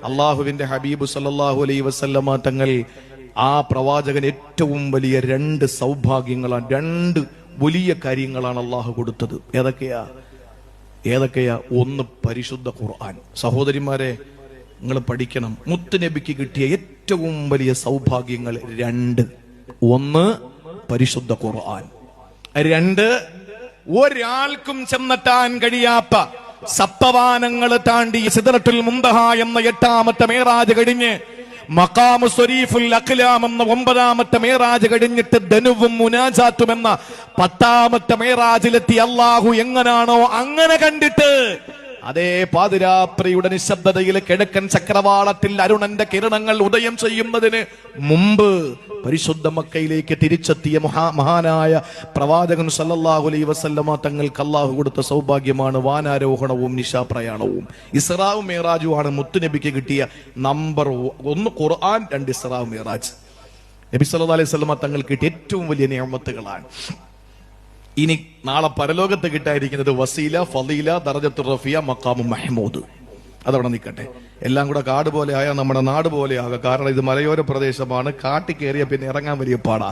അള്ളാഹുവിന്റെ ഹബീബ് സല്ലല്ലാഹു അലൈഹി വസല്ലമ തങ്ങൾ ആ പ്രവാചകൻ ഏറ്റവും വലിയ രണ്ട് സൗഭാഗ്യങ്ങളാണ്, രണ്ട് വലിയ കാര്യങ്ങളാണ് അള്ളാഹു കൊടുത്തത്. ഏതൊക്കെയാ? ഒന്ന് പരിശുദ്ധ ഖുർആൻ. സഹോദരിമാരെ, നിങ്ങൾ പഠിക്കണം. മുത്തുനബിക്ക് കിട്ടിയ ഏറ്റവും വലിയ സൗഭാഗ്യങ്ങൾ രണ്ട്. ഒന്ന് പരിശുദ്ധ ഖുർആൻ, രണ്ട് ഒരാൾക്കും ചെന്നെത്താൻ കഴിയാത്ത സപ്തവാനങ്ങൾ താണ്ടി സിദ്റത്തുൽ മുന്തഹ എന്ന 8ാമത്തെ മേറാജ് കഴിഞ്ഞ് മഖാമു സ്വരീഫുൽ അഖ്ലാം എന്ന 9ാമത്തെ മേറാജ് കഴിഞ്ഞിട്ട് ദനുവും മുനാജാത്തും എന്ന 10ാമത്തെ മേറാജിലെത്തി അള്ളാഹു എങ്ങനാണോ അങ്ങനെ കണ്ടിട്ട് അതേ പാതിരാത്രിയുടെ നിശബ്ദതയിൽ കിഴക്കൻ ചക്രവാളത്തിൽ അരുണന്റെ കിരണങ്ങൾ ഉദയം ചെയ്യുന്നതിന് മുമ്പ് പരിശുദ്ധ മക്കയിലേക്ക് തിരിച്ചെത്തിയ മഹാനായ പ്രവാചകൻ സല്ലല്ലാഹു അലൈഹി വസല്ലമ തങ്ങൾക്ക് അല്ലാഹു കൊടുത്ത സൗഭാഗ്യമാണ് വാനാരോഹണവും നിശാപ്രയാണവും. ഇസ്റാവും മിഅ്റാജുമാണ് മുത്തുനബിക്ക് കിട്ടിയ നമ്പർ 1 ഖുർആൻ, 2 ഇസ്റാവും മിഅ്റാജ്. നബി സല്ലല്ലാഹു അലൈഹി വസല്ലമ തങ്ങൾക്ക് കിട്ടിയ ഏറ്റവും വലിയ നിഅമത്തുകളാണ്. ഇനി നാളെ പരലോകത്ത് കിട്ടാതിരിക്കുന്നത് വസീല, ഫളീല, ദറജത്തുർ റഫിയ, മഖാമു മഹ്മൂദ്. അതവിടെ നിൽക്കട്ടെ. എല്ലാം കൂടെ കാട് പോലെ ആയാൽ നമ്മുടെ നാട് പോലെ ആകാം. കാരണം ഇത് മലയോര പ്രദേശമാണ്. കാട്ടി കയറിയ പിന്നെ ഇറങ്ങാൻ വലിയ പാടാ.